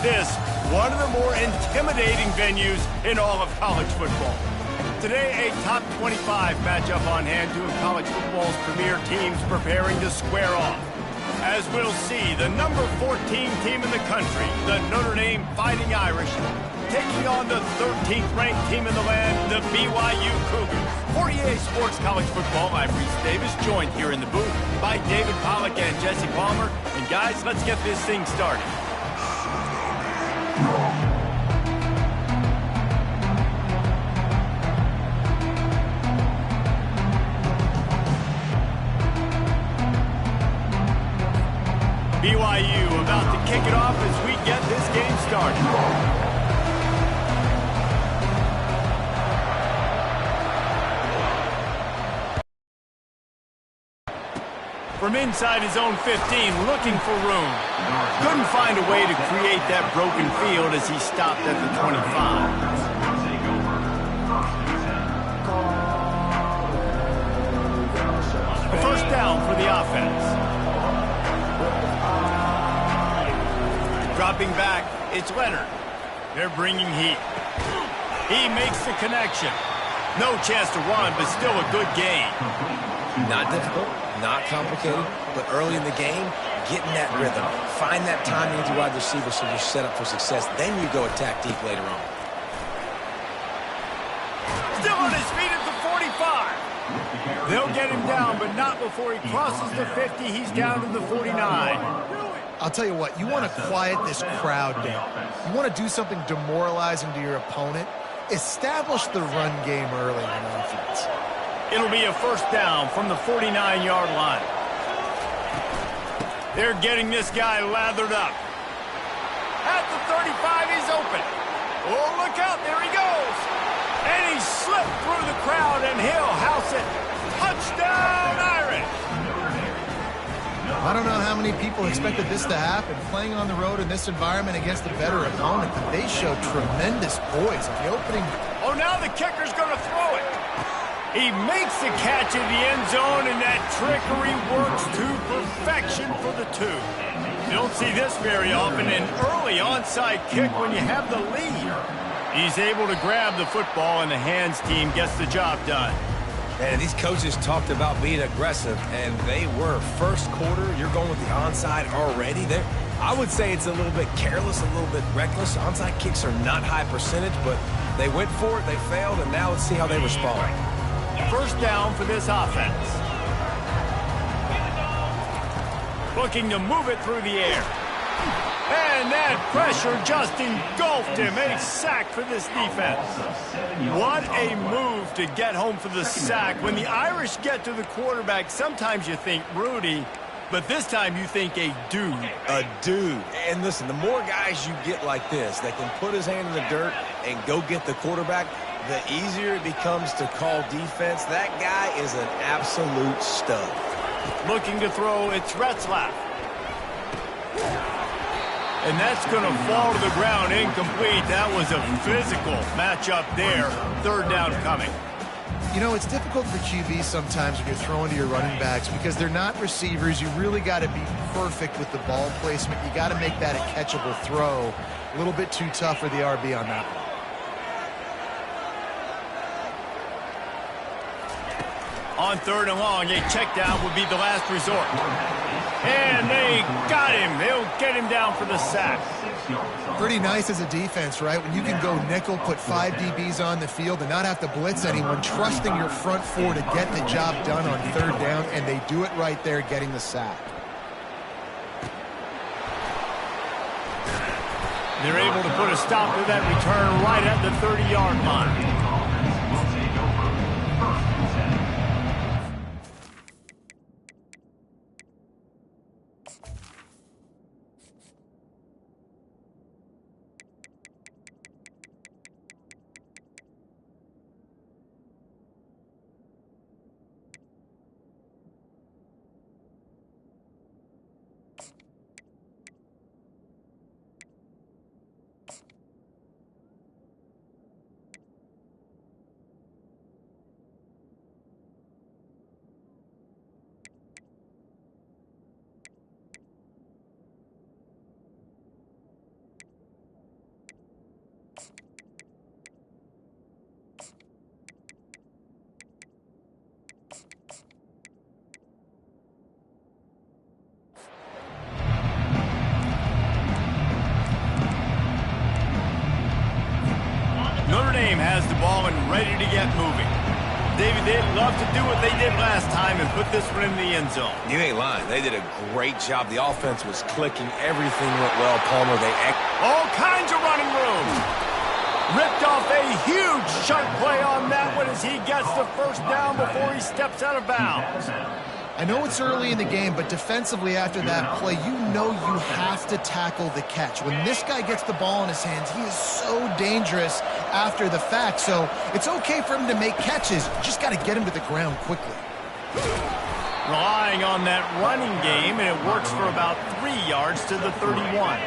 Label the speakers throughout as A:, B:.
A: this one of the more intimidating venues in all of college football. Today, a top 25 matchup on hand, two of college football's premier teams preparing to square off. As we'll see, the number 14 team in the country, the Notre Dame Fighting Irish, taking on the 13th ranked team in the land, the BYU Cougars. For EA Sports College Football, I'm Reese Davis, joined here in the booth by David Pollack and Jesse Palmer. And guys, let's get this thing started. BYU about to kick it off as we get this game started. From inside his own 15, looking for room. Couldn't find a way to create that broken field as he stopped at the 25. A first down for the offense. Dropping back, it's Leonard. They're bringing heat. He makes the connection. No chance to run, but still a good gain.
B: Not difficult, not complicated, but early in the game, getting that rhythm. Find that timing with your wide receiver so you're set up for success. Then you go attack deep later on.
A: Still on his feet at the 45. They'll get him down, but not before he crosses the 50. He's down to the 49.
C: I'll tell you what, you want to quiet this crowd down. You want to do something demoralizing to your opponent. Establish the run game early on offense.
A: It'll be a first down from the 49-yard line. They're getting this guy lathered up. At the 35, he's open. Oh, look out, there he goes. And he slipped through the crowd, and he'll house it. Touchdown, Irish!
C: I don't know how many people expected this to happen. Playing on the road in this environment against a better opponent, but they showed tremendous poise in the opening.
A: Oh, now the kicker's going to throw it. He makes the catch in the end zone, and that trickery works to perfection for the two. You don't see this very often, an early onside kick when you have the lead. He's able to grab the football, and the hands team gets the job done.
B: And these coaches talked about being aggressive, and they were. First quarter, you're going with the onside already. I would say it's a little bit careless, a little bit reckless. Onside kicks are not high percentage, but they went for it, they failed, and now let's see how they respond.
A: First down for this offense. Looking to move it through the air. And that pressure just engulfed him. A sack for this defense. What a move to get home for the sack. When the Irish get to the quarterback, sometimes you think Rudy, but this time you think a dude.
B: A dude. And listen, the more guys you get like this that can put his hand in the dirt and go get the quarterback, the easier it becomes to call defense. That guy is an absolute stud.
A: Looking to throw, it's Retzlaff. And that's going to fall to the ground incomplete. That was a physical matchup there. Third down coming.
C: You know, it's difficult for QB sometimes when you're throwing to your running backs because they're not receivers. You really got to be perfect with the ball placement. You got to make that a catchable throw. A little bit too tough for the RB on that one.
A: On third and long, a check down would be the last resort. And they got him. They'll get him down for the sack.
C: Pretty nice as a defense, right? When you can go nickel, put 5 DBs on the field and not have to blitz anyone, trusting your front four to get the job done on third down, and they do it right there, getting the sack.
A: They're able to put a stop to that return right at the 30-yard line. has the ball and ready to get moving. David, they'd love to do what they did last time and put this one in the end zone.
B: You ain't lying. They did a great job. The offense was clicking. Everything went well, Palmer.
A: All kinds of running room. Ripped off a huge chunk play on that one as he gets the first down before he steps out of bounds.
C: I know it's early in the game, but defensively after that play, you know you have to tackle the catch. When this guy gets the ball in his hands, he is so dangerous after the fact. So it's okay for him to make catches. You just got to get him to the ground quickly.
A: Relying on that running game, and it works for about 3 yards to the 31.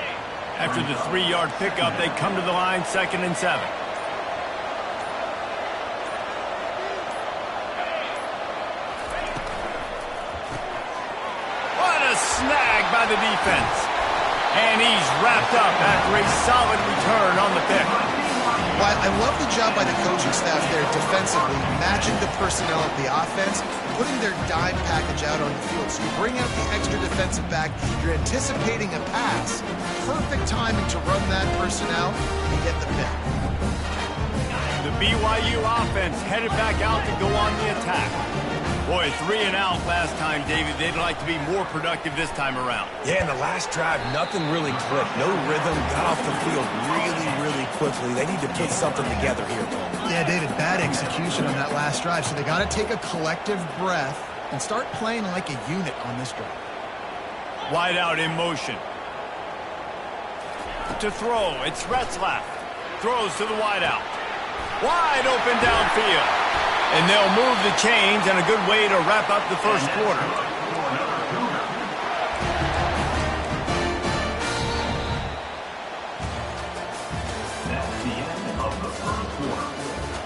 A: After the 3-yard pickup, they come to the line 2nd and 7. Snag by the defense. And he's wrapped up after a solid return on the pick.
C: Well, I love the job by the coaching staff there defensively, matching the personnel of the offense, putting their dime package out on the field. So you bring out the extra defensive back, you're anticipating a pass. Perfect timing to run that personnel and get the pick.
A: The BYU offense headed back out to go on the attack. Boy, 3 and out last time, David. They'd like to be more productive this time around.
B: Yeah, in the last drive, nothing really clicked. No rhythm, got off the field really quickly. They need to put something together here, Paul.
C: Yeah, David, bad execution on that last drive. So they got to take a collective breath and start playing like a unit on this drive.
A: Wide out in motion. To throw, it's Retzlaff. Throws to the wide out. Wide open downfield. And they'll move the chains, and a good way to wrap up the first quarter.
D: That's the end of the first quarter.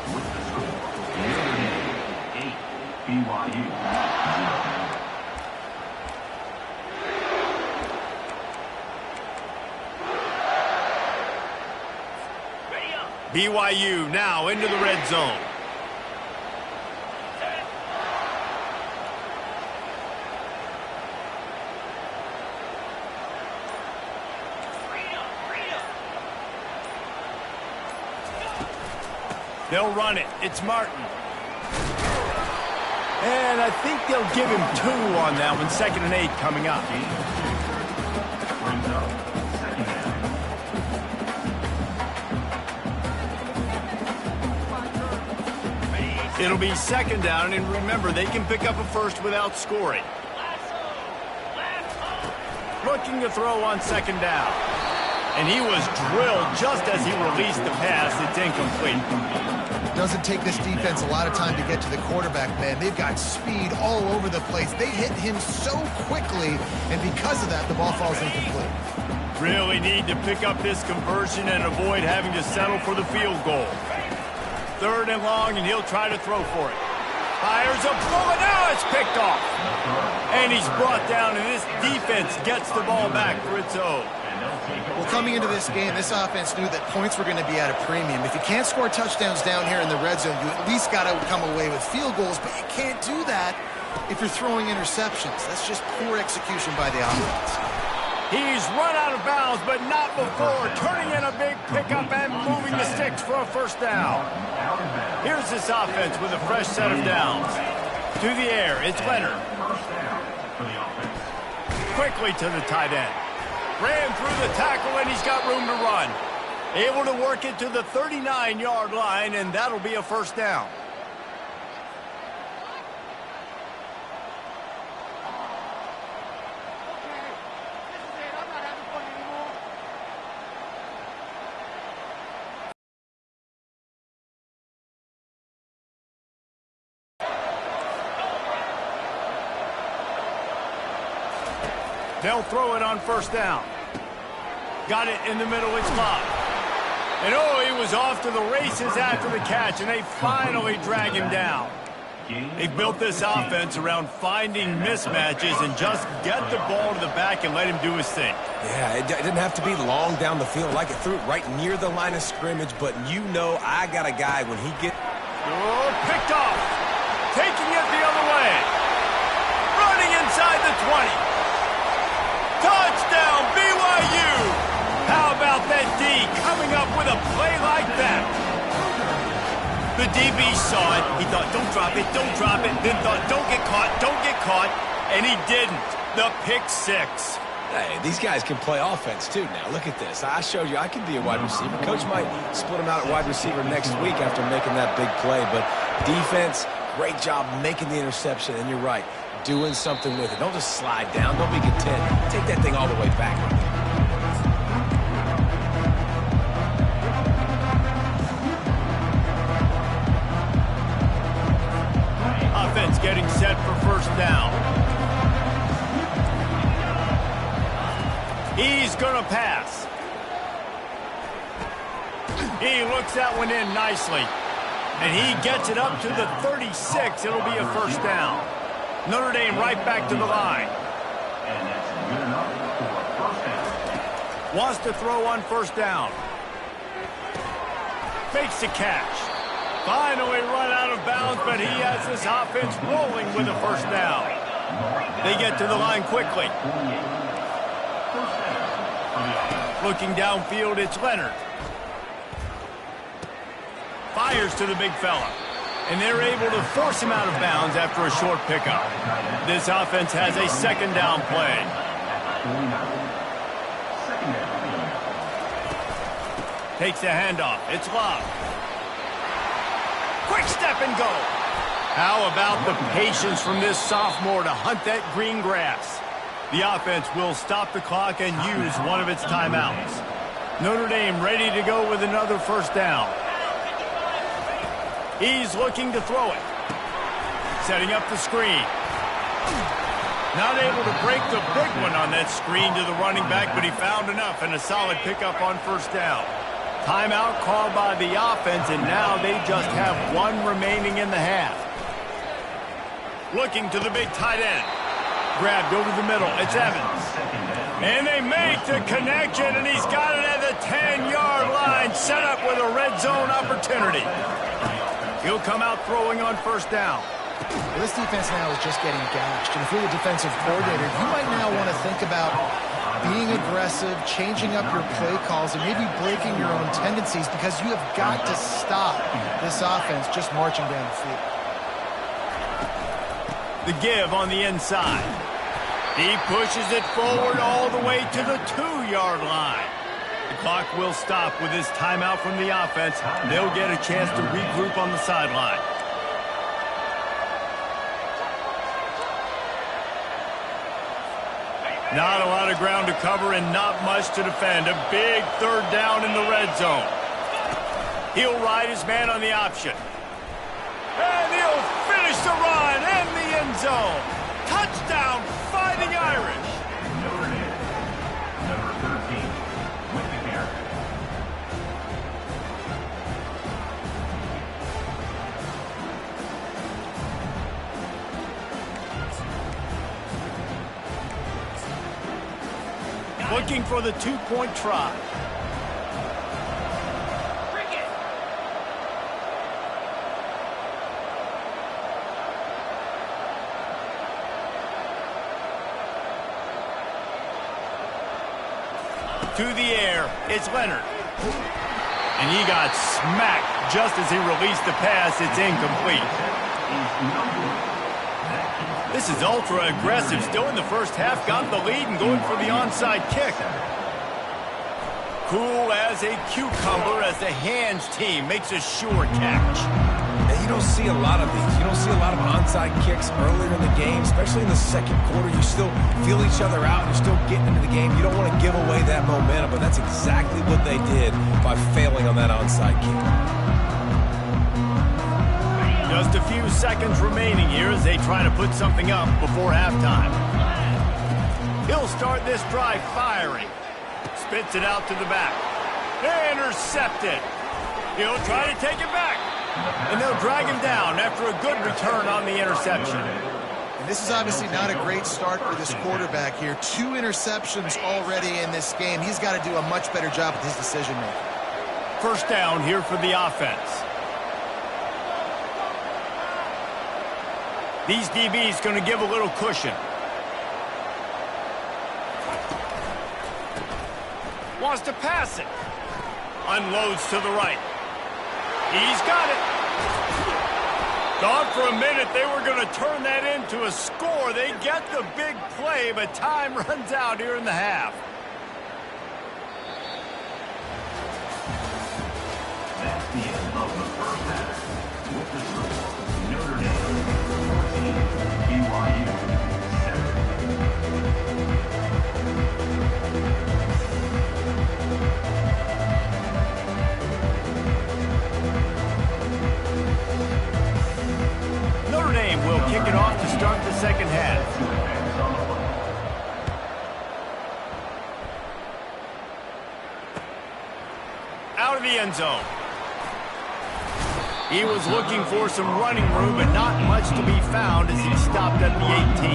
D: With the score, Notre Dame 8, BYU
A: 0. BYU now into the red zone. They'll run it. It's Martin. And I think they'll give him 2 on that one. 2nd and 8 coming up. It'll be 2nd down, and remember, they can pick up a first without scoring. Looking to throw on 2nd down. And he was drilled just as he released the pass. It's incomplete.
C: Doesn't take this defense a lot of time to get to the quarterback, man. They've got speed all over the place. They hit him so quickly, and because of that, the ball falls incomplete.
A: Really need to pick up this conversion and avoid having to settle for the field goal. 3rd and long, and he'll try to throw for it. Fires a bullet. Now it's picked off. And he's brought down, and this defense gets the ball back for its own.
C: Well, coming into this game, this offense knew that points were going to be at a premium. If you can't score touchdowns down here in the red zone, you at least got to come away with field goals, but you can't do that if you're throwing interceptions. That's just poor execution by the offense.
A: He's run out of bounds, but not before turning in a big pickup and moving the sticks for a first down. Here's this offense with a fresh set of downs. To the air, it's Leonard. Quickly to the tight end. Ran through the tackle, and he's got room to run. Able to work it to the 39-yard line, and that'll be a first down. They'll throw it on first down. Got it in the middle, it's Love. And oh, he was off to the races after the catch, and they finally drag him down. They built this offense around finding mismatches and just get the ball to the back and let him do his thing.
B: Yeah, it didn't have to be long down the field. Like it threw it right near the line of scrimmage, but you know I got a guy when he gets...
A: Oh, picked off. Taking it the other way. Running inside the 20. Touchdown, BYU! How about that D coming up with a play like that? The DB saw it. He thought, don't drop it, don't drop it. Then thought, don't get caught. And he didn't. The pick six.
B: Hey, these guys can play offense, too, now. Look at this. I showed you I can be a wide receiver. Coach might split him out at wide receiver next week after making that big play. But defense, great job making the interception. And you're right, doing something with it. Don't just slide down. Don't be content. Take that thing all the way back.
A: Offense getting set for first down. He's going to pass. He looks that one in nicely. And he gets it up to the 36. It'll be a first down. Notre Dame right back to the line.
D: And that's good enough for a first down.
A: Wants to throw on first down. Fakes the catch. Finally run out of bounds, but he has this offense rolling with a first down. They get to the line quickly. Looking downfield, it's Leonard. Fires to the big fella. And they're able to force him out of bounds after a short pickup. This offense has a second down play. Takes the handoff. It's Love. Quick step and go. How about the patience from this sophomore to hunt that green grass? The offense will stop the clock and use one of its timeouts. Notre Dame ready to go with another first down. He's looking to throw it. Setting up the screen. Not able to break the big one on that screen to the running back, but he found enough and a solid pickup on first down. Timeout called by the offense, and now they just have one remaining in the half. Looking to the big tight end. Grabbed over the middle. It's Evans. And they make the connection, and he's got it at the 10-yard line, set up with a red zone opportunity. He'll come out throwing on first down.
C: Well, this defense now is just getting gashed. And if you're the defensive coordinator, you might now want to think about being aggressive, changing up your play calls, and maybe breaking your own tendencies, because you have got to stop this offense just marching down the field.
A: The give on the inside. He pushes it forward all the way to the 2-yard line. The clock will stop with this timeout from the offense. They'll get a chance to regroup on the sideline. Not a lot of ground to cover and not much to defend. A big third down in the red zone. He'll ride his man on the option. And he'll finish the run in the end zone. Touchdown, Fighting Irish.
D: Notre Dame, number 13, with the carry.
A: Looking for the two-point try. To the air, it's Leonard. And he got smacked just as he released the pass. It's incomplete. This is ultra-aggressive. Still in the first half, got the lead and going for the onside kick. Cool as a cucumber as the hands team makes a sure catch.
B: And you don't see a lot of these. You don't see a lot of onside kicks earlier in the game, especially in the second quarter. You still feel each other out. You're still getting into the game. You don't want to give away that momentum, but that's exactly what they did by failing on that onside kick.
A: Just a few seconds remaining here as they try to put something up before halftime. He'll start this drive firing. Spits it out to the back. Intercepted. He'll try to take it back. And they'll drag him down after a good return on the interception.
C: And this is obviously not a great start for this quarterback here. 2 interceptions already in this game. He's got to do a much better job with his decision-making.
A: First down here for the offense. These DBs going to give a little cushion. Wants to pass it. Unloads to the right. He's got it. Thought for a minute they were going to turn that into a score. They get the big play, but time runs out here in the half.
D: That's the end of the first half. With the score, Notre Dame 14, BYU 7.
A: Notre Dame will kick it off to start the second half. Out of the end zone. He was looking for some running room, but not much to be found as he stopped at the 18.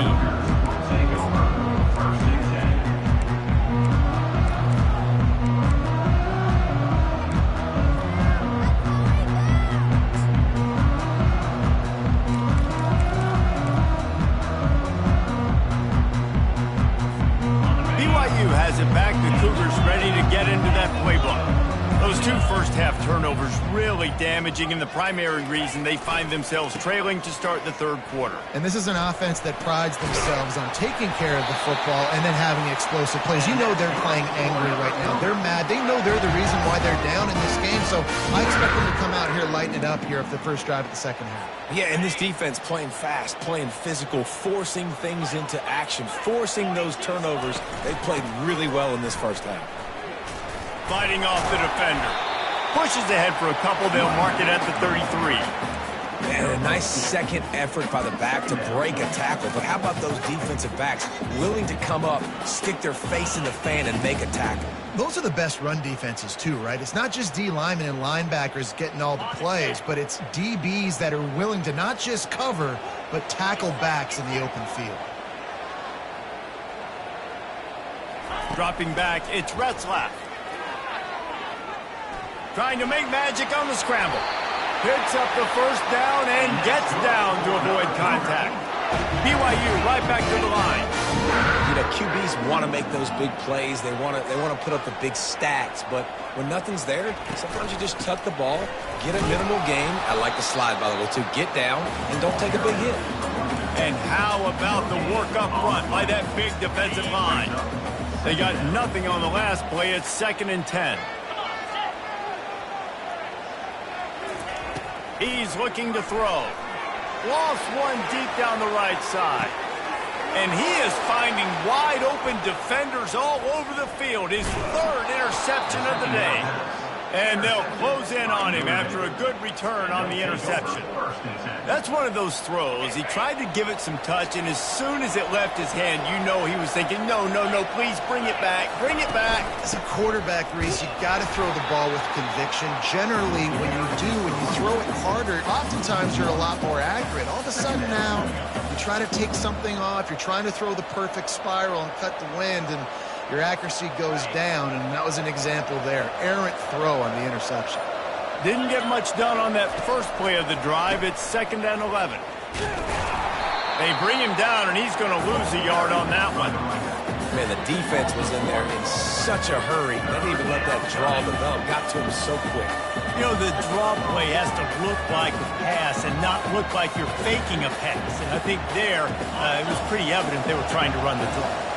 A: BYU has it back. The Cougars ready to get into that playbook. Those two first-half turnovers really damaging, and the primary reason they find themselves trailing to start the third quarter.
C: And this is an offense that prides themselves on taking care of the football and then having explosive plays. You know they're playing angry right now. They're mad. They know they're the reason why they're down in this game, so I expect them to come out here, lighten it up here for the first drive of the second half.
B: Yeah, and this defense playing fast, playing physical, forcing things into action, forcing those turnovers. They played really well in this first half.
A: Fighting off the defender. Pushes ahead for a couple. They'll mark it at the 33.
B: And a nice second effort by the back to break a tackle. But how about those defensive backs willing to come up, stick their face in the fan, and make a tackle?
C: Those are the best run defenses too, right? It's not just D linemen and linebackers getting all the plays, but it's DBs that are willing to not just cover, but tackle backs in the open field.
A: Dropping back, it's Retzlaff. Trying to make magic on the scramble. Picks up the first down and gets down to avoid contact. BYU right back to the line.
B: You know, QBs want to make those big plays. They want to put up the big stats. But when nothing's there, sometimes you just tuck the ball, get a minimal gain. I like the slide, by the way, too. Get down and don't take a big hit.
A: And how about the work up front by that big defensive line? They got nothing on the last play. It's 2nd and 10. He's looking to throw. Lost one deep down the right side. And he is finding wide open defenders all over the field. His 3rd interception of the day. And they'll close in on him after a good return on the interception. That's one of those throws. He tried to give it some touch, and as soon as it left his hand, you know he was thinking, no, please bring it back, bring it back.
C: As a quarterback, Reese, you got to throw the ball with conviction. Generally, when you throw it harder, oftentimes you're a lot more accurate. All of a sudden now, you try to take something off, you're trying to throw the perfect spiral and cut the wind, and your accuracy goes down, and that was an example there. Errant throw on the interception.
A: Didn't get much done on that first play of the drive. It's 2nd and 11. They bring him down, and he's going to lose a yard on that one.
B: Man, the defense was in there in such a hurry. They didn't even let that draw develop. Got to him so quick.
A: You know, the draw play has to look like a pass and not look like you're faking a pass. And I think there, it was pretty evident they were trying to run the draw.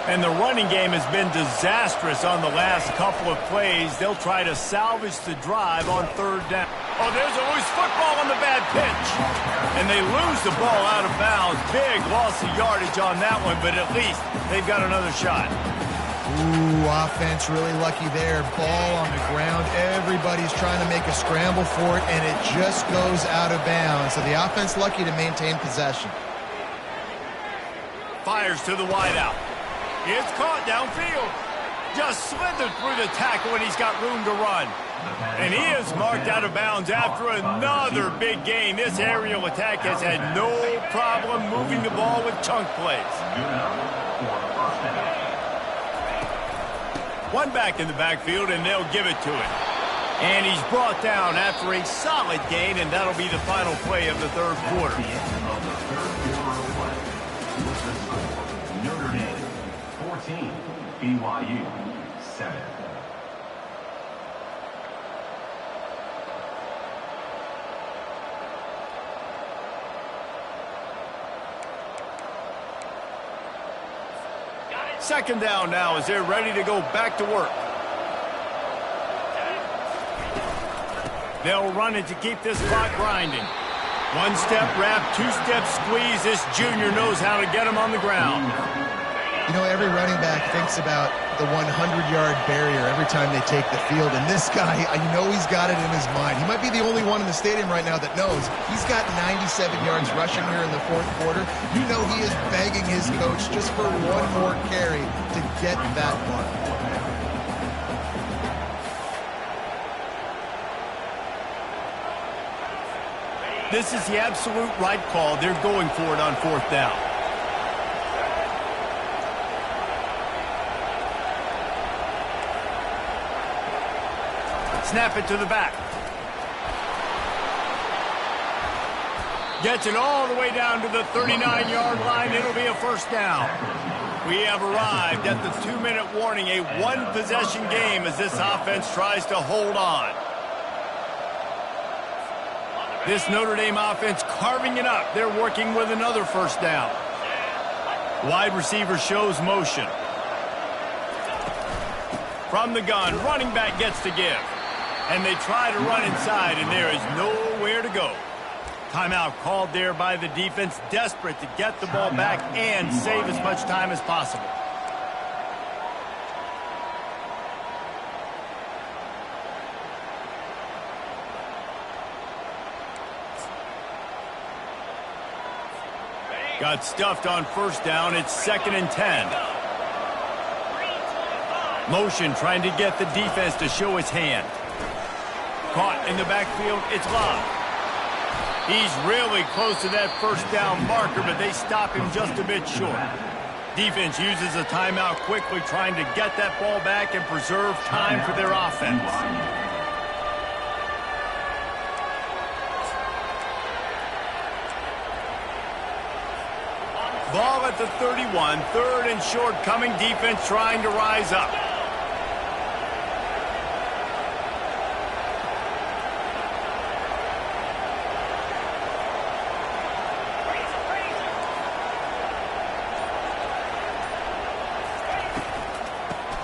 A: And the running game has been disastrous on the last couple of plays. They'll try to salvage the drive on 3rd down. Oh, there's a loose football on the bad pitch. And they lose the ball out of bounds. Big loss of yardage on that one, but at least they've got another shot.
C: Ooh, offense really lucky there. Ball on the ground. Everybody's trying to make a scramble for it, and it just goes out of bounds. So the offense lucky to maintain possession.
A: Fires to the wideout. It's caught downfield. Just slithered through the tackle, and he's got room to run. And he is marked out of bounds after another big gain. This aerial attack has had no problem moving the ball with chunk plays. One back in the backfield, and they'll give it to him. And he's brought down after a solid gain, and that'll be the final play of the third quarter.
D: Notre Dame 14, BYU 7.
A: Second down now as they're ready to go back to work. They'll run it to keep this clock grinding. One-step wrap, two-step squeeze. This junior knows how to get him on the ground.
C: You know, every running back thinks about the 100-yard barrier every time they take the field. And this guy, I know he's got it in his mind. He might be the only one in the stadium right now that knows. He's got 97 yards rushing here in the fourth quarter. You know he is begging his coach just for one more carry to get that one.
A: This is the absolute right call. They're going for it on fourth down. Snap it to the back. Gets it all the way down to the 39-yard line. It'll be a first down. We have arrived at the 2-minute warning, a one-possession game as this offense tries to hold on. This Notre Dame offense carving it up. They're working with another first down. Wide receiver shows motion. From the gun, running back gets to give. And they try to run inside, and there is nowhere to go. Timeout called there by the defense, desperate to get the ball back and save as much time as possible. Got stuffed on first down. It's 2nd and 10. Motion trying to get the defense to show his hand. Caught in the backfield, it's Love. He's really close to that first down marker, but they stop him just a bit short. Defense uses a timeout quickly, trying to get that ball back and preserve time for their offense. Ball at the 31, 3rd and short coming. Defense trying to rise up.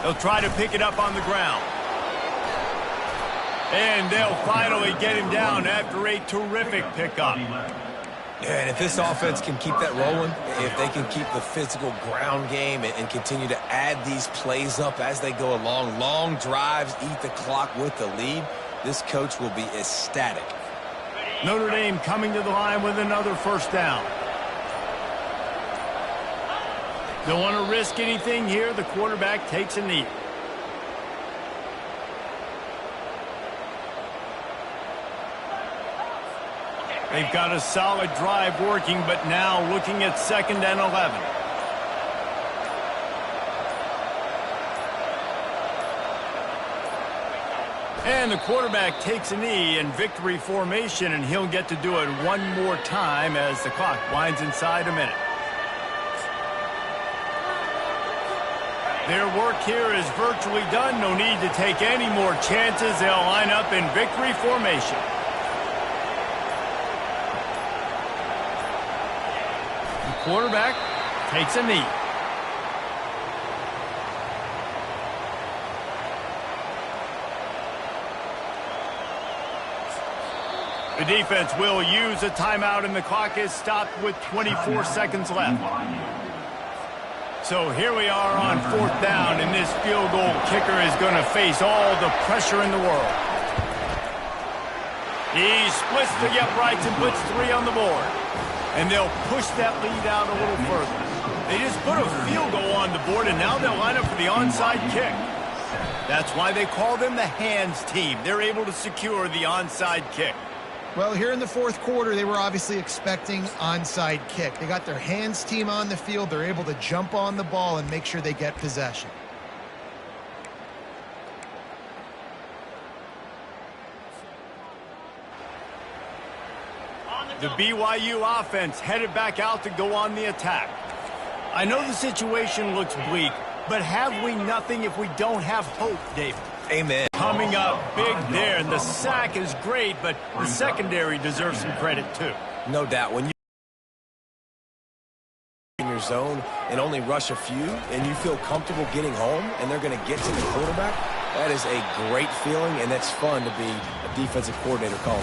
A: They'll try to pick it up on the ground. And they'll finally get him down after a terrific pickup.
B: Yeah, and if this offense can keep that rolling, if they can keep the physical ground game and continue to add these plays up as they go along, long drives, eat the clock with the lead, this coach will be ecstatic.
A: Notre Dame coming to the line with another first down. Don't want to risk anything here. The quarterback takes a knee. They've got a solid drive working, but now looking at 2nd and 11. And the quarterback takes a knee in victory formation, and he'll get to do it one more time as the clock winds inside a minute. Their work here is virtually done. No need to take any more chances. They'll line up in victory formation. The quarterback takes a knee. The defense will use a timeout, and the clock is stopped with 24 seconds left. So here we are on 4th down, and this field goal kicker is going to face all the pressure in the world. He splits the uprights and puts 3 on the board. And they'll push that lead out a little further. They just put a field goal on the board, and now they'll line up for the onside kick. That's why they call them the hands team. They're able to secure the onside kick.
C: Well, here in the fourth quarter, they were obviously expecting onside kick. They got their hands team on the field. They're able to jump on the ball and make sure they get possession.
A: The BYU offense headed back out to go on the attack. I know the situation looks bleak, but have we nothing if we don't have hope, David?
B: Amen.
A: Coming up big there, and the sack is great, but the secondary deserves some credit too.
B: No doubt. When you're zone and only rush a few, and you feel comfortable getting home, and they're going to get to the quarterback, that is a great feeling, and that's fun to be a defensive coordinator calling